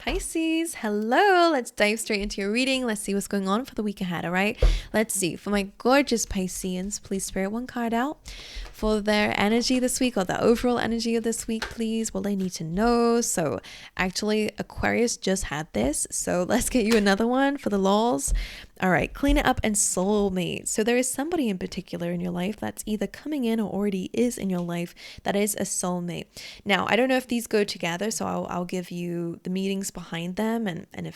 Pisces, hello. Let's dive straight into your reading. Let's see what's going on for the week ahead, all right? Let's see. For my gorgeous Pisceans, please spirit one card out for their energy this week, or the overall energy of this week, please. What they need to know. So actually, Aquarius just had this. So let's get you another one for the lols. All right, clean it up and soulmate. So there is somebody in particular in your life that's either coming in or already is in your life that is a soulmate. Now, I don't know if these go together, so I'll give you the meanings behind them and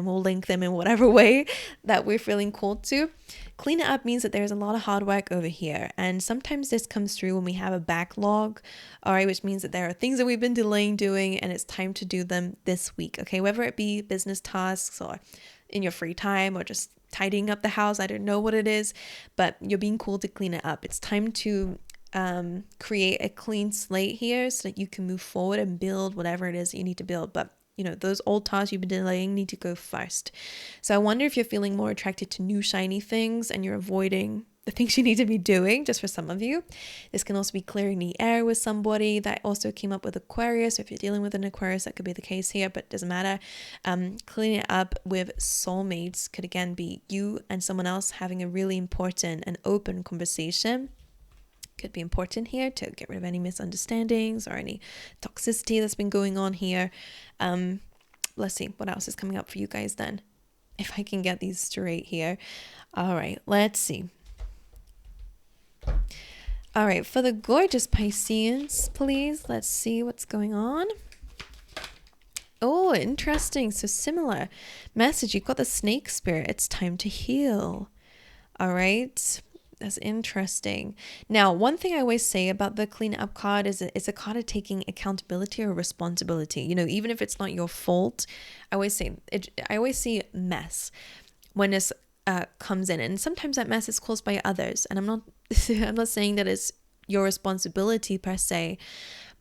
we'll link them in whatever way that we're feeling called to. Clean it up means that there's a lot of hard work over here. And sometimes this comes through when we have a backlog, all right, which means that there are things that we've been delaying doing and it's time to do them this week, okay? Whether it be business tasks or in your free time or just tidying up the house, I don't know what it is, but you're being called to clean it up. It's time to create a clean slate here so that you can move forward and build whatever it is that you need to build. But those old tasks you've been delaying need to go first. So I wonder if you're feeling more attracted to new shiny things and you're avoiding the things you need to be doing, just for some of you. This can also be clearing the air with somebody that also came up with Aquarius. So if you're dealing with an Aquarius, that could be the case here, but it doesn't matter. Cleaning it up with soulmates could again be you and someone else having a really important and open conversation. Could be important here to get rid of any misunderstandings or any toxicity that's been going on here. Let's see what else is coming up for you guys then, if I can get these straight here. All right, let's see. All right, for the gorgeous Pisceans, please, let's see what's going on. Oh, interesting. So similar message. You've got the snake spirit. It's time to heal. All right. That's interesting. Now, one thing I always say about the clean up card is it's a card of taking accountability or responsibility. Even if it's not your fault, I always see mess when this comes in, and sometimes that mess is caused by others. And I'm not saying that it's your responsibility per se,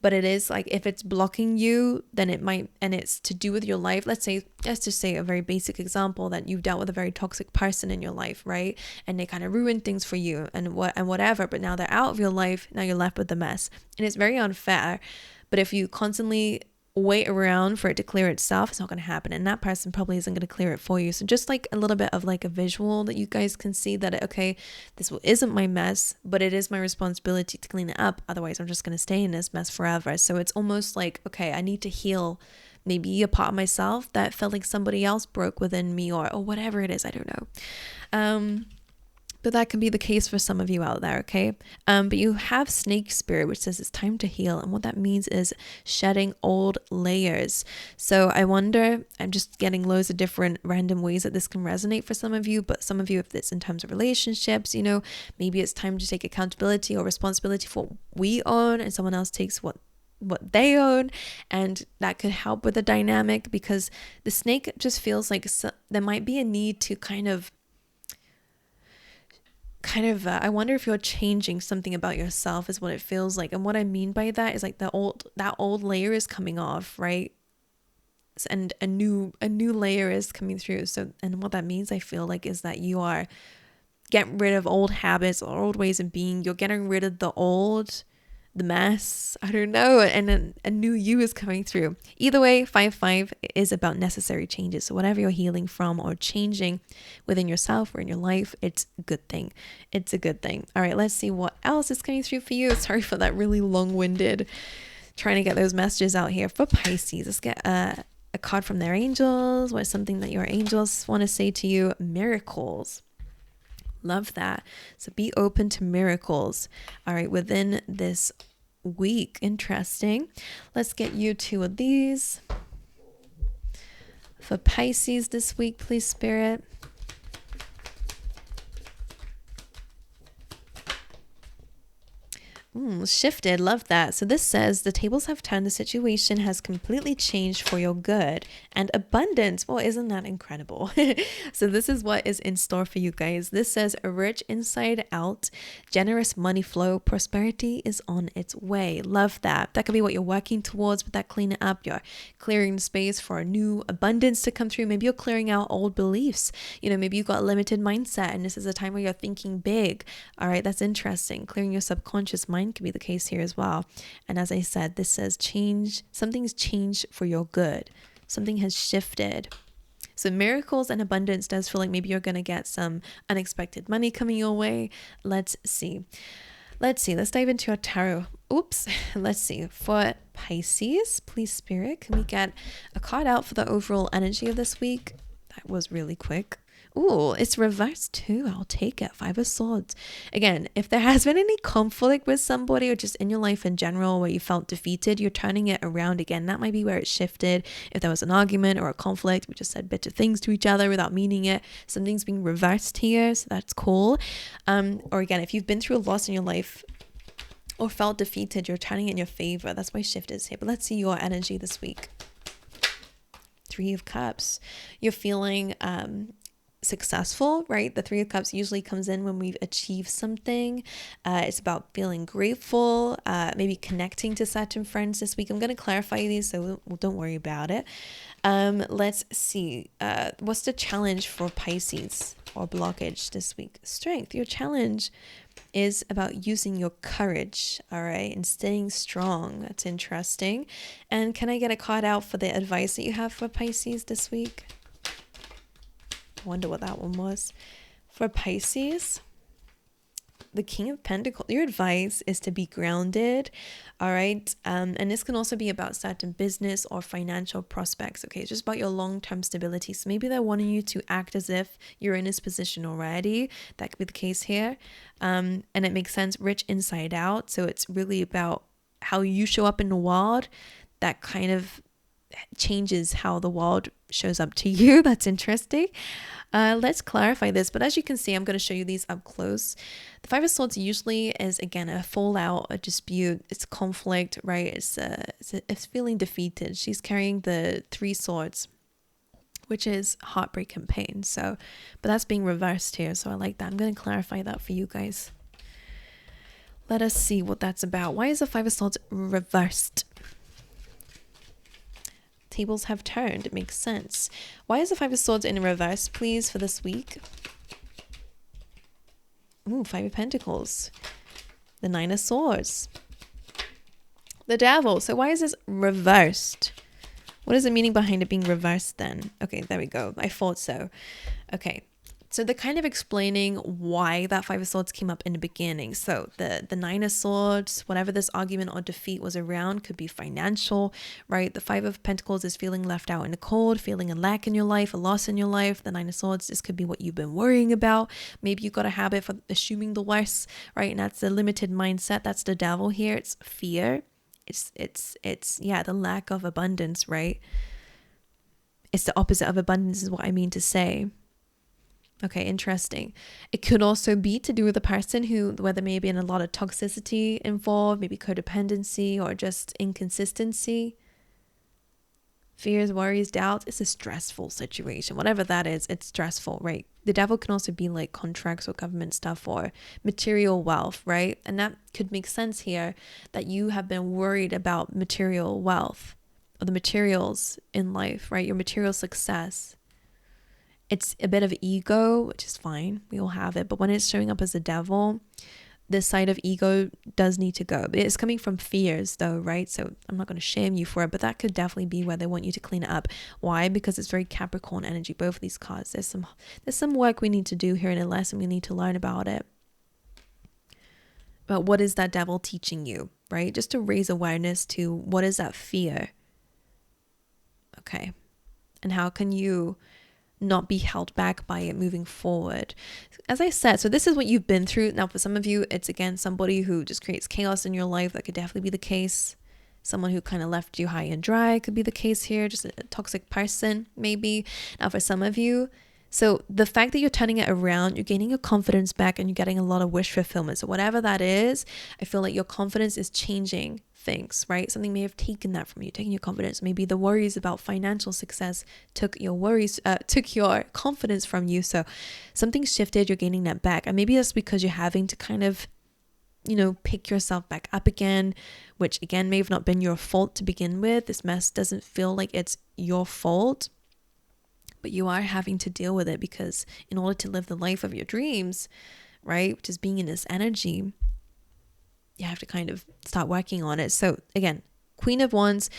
but it is like if it's blocking you, then it might, and it's to do with your life. Let's just say a very basic example that you've dealt with a very toxic person in your life, right? And they kind of ruined things for you and whatever, but now they're out of your life. Now you're left with the mess. And it's very unfair. But if you constantly wait around for it to clear itself, it's not going to happen, and that person probably isn't going to clear it for you. So just like a little bit of like a visual that you guys can see that, okay, this isn't my mess, but it is my responsibility to clean it up, otherwise I'm just going to stay in this mess forever. So it's almost like, okay, I need to heal maybe a part of myself that felt like somebody else broke within me, or whatever it is, I don't know. But that can be the case for some of you out there, okay? But you have snake spirit, which says it's time to heal. And what that means is shedding old layers. So I wonder, I'm just getting loads of different random ways that this can resonate for some of you. But some of you, if it's in terms of relationships, maybe it's time to take accountability or responsibility for what we own, and someone else takes what they own, and that could help with the dynamic, because the snake just feels like there might be a need to kind of I wonder if you're changing something about yourself, is what it feels like. And what I mean by that is like that old layer is coming off, right? And a new layer is coming through. So, and what that means, I feel like, is that you are getting rid of old habits or old ways of being. You're getting rid of the mess, I don't know, and then a new you is coming through. Either way, 5/5 is about necessary changes. So whatever you're healing from or changing within yourself or in your life, it's a good thing. It's a good thing. All right, let's see what else is coming through for you. Sorry for that really long-winded trying to get those messages out here for Pisces. Let's get a card from their angels. What's something that your angels want to say to you? Miracles. Love that. So be open to miracles. All right, within this week. Interesting. Let's get you two of these for Pisces this week, please, Spirit. Shifted. Love that. So this says the tables have turned. The situation has completely changed for your good and abundance. Well, isn't that incredible? So this is what is in store for you guys. This says a rich inside out, generous money flow, prosperity is on its way. Love that. That could be what you're working towards with that cleaning up. You're clearing space for a new abundance to come through. Maybe you're clearing out old beliefs. Maybe you've got a limited mindset and this is a time where you're thinking big. All right, that's interesting. Clearing your subconscious mind could be the case here as well. And as I said, this says change, something's changed for your good. Something has shifted. So miracles and abundance does feel like maybe you're going to get some unexpected money coming your way. Let's see. Let's dive into your tarot. Let's see. For Pisces, please Spirit, can we get a card out for the overall energy of this week? That was really quick. Ooh, it's reversed too. I'll take it. 5 of Swords. Again, if there has been any conflict with somebody or just in your life in general where you felt defeated, you're turning it around again. That might be where it shifted. If there was an argument or a conflict, we just said bitter things to each other without meaning it. Something's being reversed here, so that's cool. Or again, if you've been through a loss in your life or felt defeated, you're turning it in your favor. That's why shift is here. But let's see your energy this week. 3 of Cups. You're feeling successful, right? The 3 of Cups usually comes in when we've achieved something. It's about feeling grateful, maybe connecting to certain friends this week. I'm going to clarify these, so don't worry about it. Let's see. What's the challenge for Pisces or blockage this week? Strength. Your challenge is about using your courage, all right, and staying strong. That's interesting. And can I get a card out for the advice that you have for Pisces this week? I wonder what that one was. For Pisces, the King of Pentacles, your advice is to be grounded, all right? And this can also be about certain business or financial prospects, okay? It's just about your long-term stability. So maybe they're wanting you to act as if you're in this position already. That could be the case here. And it makes sense, rich inside out. So it's really about how you show up in the world. That kind of changes how the world shows up to you. That's interesting. Let's clarify this, but as you can see, I'm going to show you these up close. The 5 of Swords usually is, again, a fallout, a dispute, it's conflict, right? It's feeling defeated. She's carrying the 3 swords, which is heartbreak and pain. So, but that's being reversed here, so I like that. I'm going to clarify that for you guys. Let us see what that's about. Why is the 5 of Swords reversed? Tables have turned. It makes sense. Why is the 5 of Swords in reverse, please, for this week? Ooh, 5 of Pentacles. The 9 of Swords. The Devil. So why is this reversed? What is the meaning behind it being reversed then? Okay, there we go. I thought so. Okay. So they're kind of explaining why that 5 of Swords came up in the beginning. So the 9 of Swords, whatever this argument or defeat was around, could be financial, right? The 5 of Pentacles is feeling left out in the cold, feeling a lack in your life, a loss in your life. The 9 of Swords, this could be what you've been worrying about. Maybe you've got a habit for assuming the worst, right? And that's the limited mindset. That's the Devil here. It's fear. It's the lack of abundance, right? It's the opposite of abundance is what I mean to say. Okay, interesting. It could also be to do with a person where there may be a lot of toxicity involved, maybe codependency or just inconsistency. Fears, worries, doubts. It's a stressful situation. Whatever that is, it's stressful, right? The Devil can also be like contracts or government stuff or material wealth, right? And that could make sense here that you have been worried about material wealth or the materials in life, right? Your material success. It's a bit of ego, which is fine. We all have it. But when it's showing up as a Devil, this side of ego does need to go. But it's coming from fears though, right? So I'm not going to shame you for it, but that could definitely be where they want you to clean it up. Why? Because it's very Capricorn energy, both of these cards. There's some work we need to do here in a lesson. We need to learn about it. But what is that Devil teaching you, right? Just to raise awareness to what is that fear? Okay. And how can you not be held back by it moving forward? As I said, so this is what you've been through. Now for some of you, it's again somebody who just creates chaos in your life. That could definitely be the case. Someone who kind of left you high and dry could be the case here. Just a toxic person maybe. Now for some of you, so the fact that you're turning it around, you're gaining your confidence back and you're getting a lot of wish fulfillment. So whatever that is, I feel like your confidence is changing things, right? Something may have taken that from you, taking your confidence. Maybe the worries about financial success took your confidence from you. So something shifted, you're gaining that back. And maybe that's because you're having to kind of, pick yourself back up again, which again may have not been your fault to begin with. This mess doesn't feel like it's your fault, but you are having to deal with it because in order to live the life of your dreams, right, which is being in this energy, you have to kind of start working on it. So again, Queen of Wands,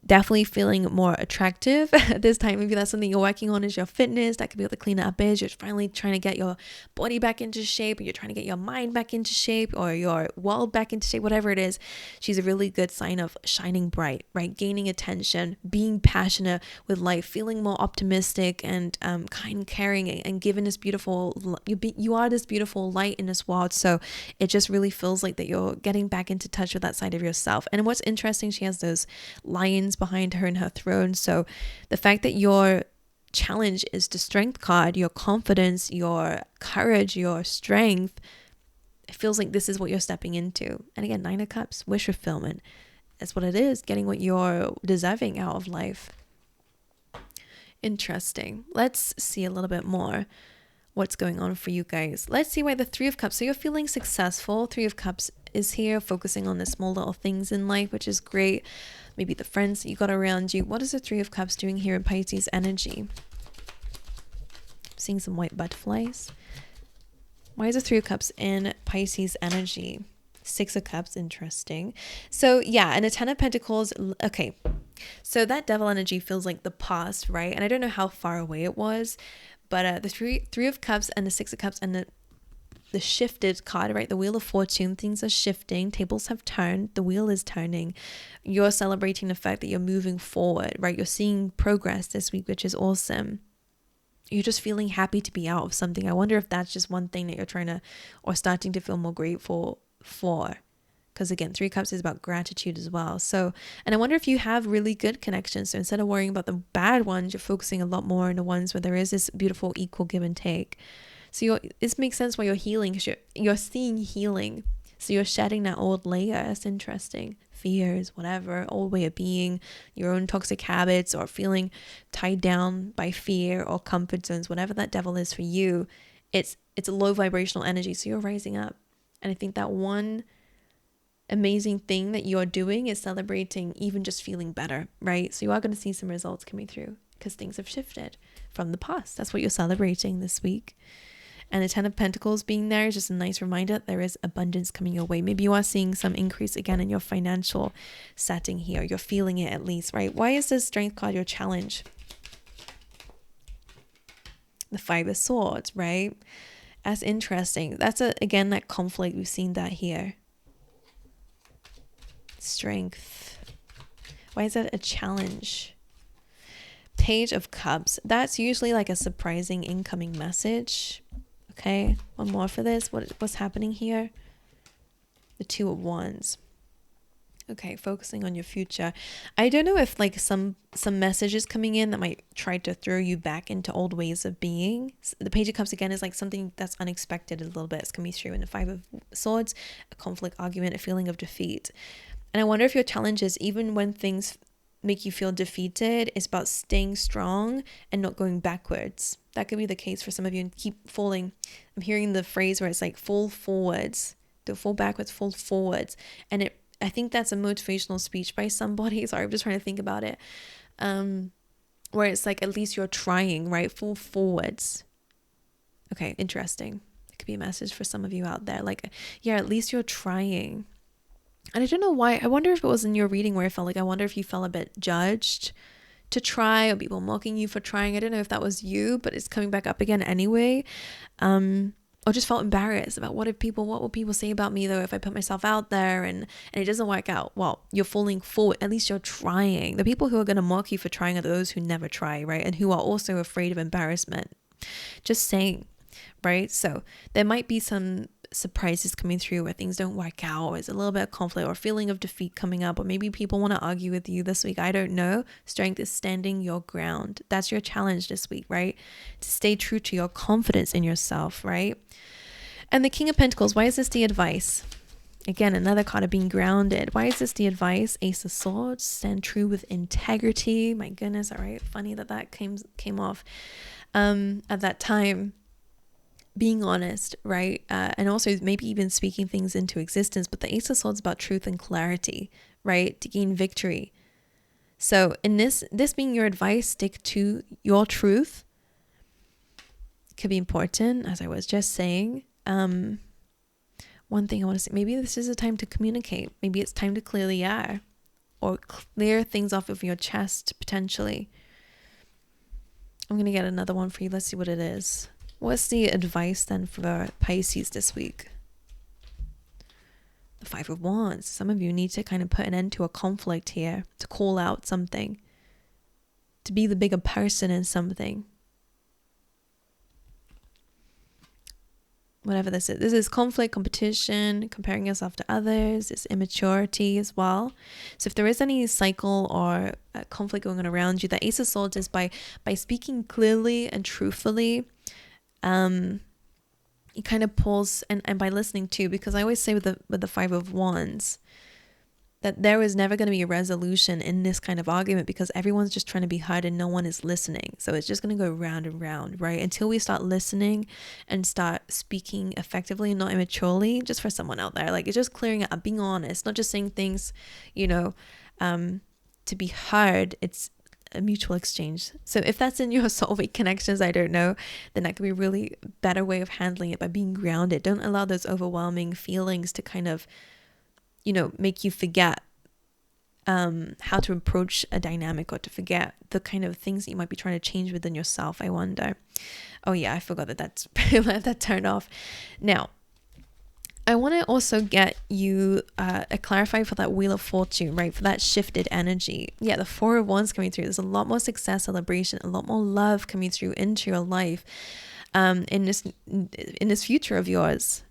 definitely feeling more attractive at this time. Maybe that's something you're working on, is your fitness. That could be what the cleanup is. You're finally trying to get your body back into shape, or you're trying to get your mind back into shape, or your world back into shape, whatever it is. She's a really good sign of shining bright, right? Gaining attention, being passionate with life, feeling more optimistic and kind, caring, and given this beautiful, you are this beautiful light in this world. So it just really feels like that you're getting back into touch with that side of yourself. And what's interesting, she has those lions behind her in her throne. So the fact that your challenge is the strength card, your confidence, your courage, your strength, it feels like this is what you're stepping into. And again, 9 of Cups, wish fulfillment. That's what it is, getting what you're deserving out of life. Interesting. Let's see a little bit more what's going on for you guys. Let's see why the 3 of Cups. So you're feeling successful. 3 of Cups is here, focusing on the small little things in life, which is great. Maybe the friends that you got around you. What is the 3 of Cups doing here in Pisces energy? I'm seeing some white butterflies. Why is the 3 of Cups in Pisces energy? 6 of Cups, interesting. So yeah, and a 10 of Pentacles. Okay, so that devil energy feels like the past, right? And I don't know how far away it was, but the three of Cups and the 6 of Cups and the shifted card, right? The Wheel of Fortune, things are shifting, tables have turned, the wheel is turning. You're celebrating the fact that you're moving forward, right? You're seeing progress this week, which is awesome. You're just feeling happy to be out of something. I wonder if that's just one thing that you're trying to, or starting to feel more grateful for. Because again, 3 Cups is about gratitude as well. So, and I wonder if you have really good connections. So instead of worrying about the bad ones, you're focusing a lot more on the ones where there is this beautiful equal give and take. So this makes sense why you're healing, because you're seeing healing. So you're shedding that old layer. That's interesting. Fears, whatever, old way of being, your own toxic habits, or feeling tied down by fear or comfort zones, whatever that devil is for you. It's a low vibrational energy. So you're rising up. And I think that one amazing thing that you're doing is celebrating even just feeling better, right? So you are going to see some results coming through because things have shifted from the past. That's what you're celebrating this week. And the 10 of Pentacles being there is just a nice reminder that there is abundance coming your way. Maybe you are seeing some increase again in your financial setting here. You're feeling it at least, right? Why is this Strength card your challenge? The 5 of Swords, right? That's interesting. That's again that conflict. We've seen that here. Strength. Why is that a challenge? Page of Cups. That's usually like a surprising incoming message. Okay, one more for this. What's happening here? The 2 of Wands. Okay, focusing on your future. I don't know if like some messages coming in that might try to throw you back into old ways of being. The Page of Cups again is like something that's unexpected a little bit. It's coming through. In the 5 of Swords, a conflict, argument, a feeling of defeat. And I wonder if your challenge is, even when things make you feel defeated, it's about staying strong and not going backwards. That could be the case for some of you, and keep falling. I'm hearing the phrase where it's like fall forwards. Don't fall backwards, fall forwards. And I think that's a motivational speech by somebody. Sorry, I'm just trying to think about it. Where it's like, at least you're trying, right? Fall forwards. Okay, interesting. It could be a message for some of you out there. Like, yeah, at least you're trying. And I don't know why. I wonder if it was in your reading where I felt like, I wonder if you felt a bit judged to try, or people mocking you for trying. I don't know if that was you, but it's coming back up again anyway. Or just felt embarrassed about what will people say about me though if I put myself out there and it doesn't work out. Well, you're falling forward. At least you're trying. The people who are going to mock you for trying are those who never try, right? And who are also afraid of embarrassment. Just saying, right? So there might be some surprises coming through where things don't work out. There's a little bit of conflict or feeling of defeat coming up, or maybe people want to argue with you this week. I don't know. Strength is standing your ground. That's your challenge this week, right? To stay true to your confidence in yourself, right? And the King of Pentacles, why is this the advice? Again, another card of being grounded. Why is this the advice? Ace of Swords, stand true with integrity. My goodness, all right. Funny that came off at that time. Being honest, right? And also maybe even speaking things into existence. But the Ace of Swords is about truth and clarity, right? To gain victory. So in this being your advice, stick to your truth. Could be important, as I was just saying. One thing I want to say, maybe this is a time to communicate. Maybe it's time to clear the air. or clear things off of your chest potentially. I'm going to get another one for you. Let's see what it is. What's the advice then for Pisces this week? The Five of Wands. Some of you need to kind of put an end to a conflict here, to call out something, to be the bigger person in something. Whatever this is. This is conflict, competition, comparing yourself to others. It's immaturity as well. So if there is any cycle or conflict going on around you, the Ace of Swords is by speaking clearly and truthfully, it kind of pulls, and by listening too, because I always say with the Five of Wands, that there is never going to be a resolution in this kind of argument because everyone's just trying to be heard and no one is listening. So it's just going to go round and round, right? Until we start listening and start speaking effectively and not immaturely, just for someone out there. Like, it's just clearing it up, being honest, not just saying things, to be heard. It's a mutual exchange. So if that's in your soulmate connections, I don't know, then that could be a really better way of handling it by being grounded. Don't allow those overwhelming feelings to kind of make you forget how to approach a dynamic, or to forget the kind of things that you might be trying to change within yourself, I wonder. Oh yeah, I forgot that's let that turn off. Now, I want to also get you a clarify for that Wheel of Fortune, right? For that shifted energy. Yeah, the Four of Wands coming through. There's a lot more success, celebration, a lot more love coming through into your life in this future of yours.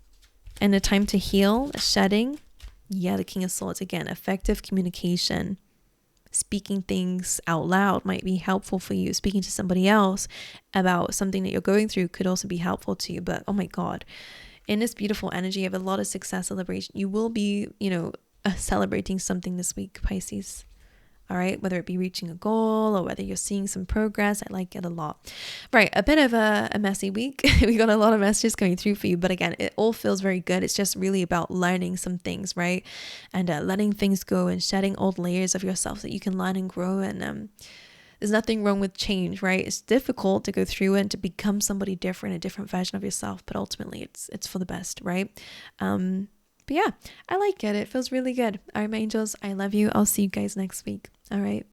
And a time to heal, a shedding. Yeah, the King of Swords again, effective communication. Speaking things out loud might be helpful for you. Speaking to somebody else about something that you're going through could also be helpful to you. But oh my God, in this beautiful energy of a lot of success, celebration, you will be, celebrating something this week, Pisces. All right, whether it be reaching a goal or whether you're seeing some progress, I like it a lot. Right, a bit of a messy week. We got a lot of messages coming through for you, but again, it all feels very good. It's just really about learning some things, right? And letting things go and shedding old layers of yourself so that you can learn and grow. And there's nothing wrong with change, right? It's difficult to go through it and to become somebody different, a different version of yourself, but ultimately it's for the best, right? But yeah, I like it. It feels really good. All right, my angels, I love you. I'll see you guys next week. All right.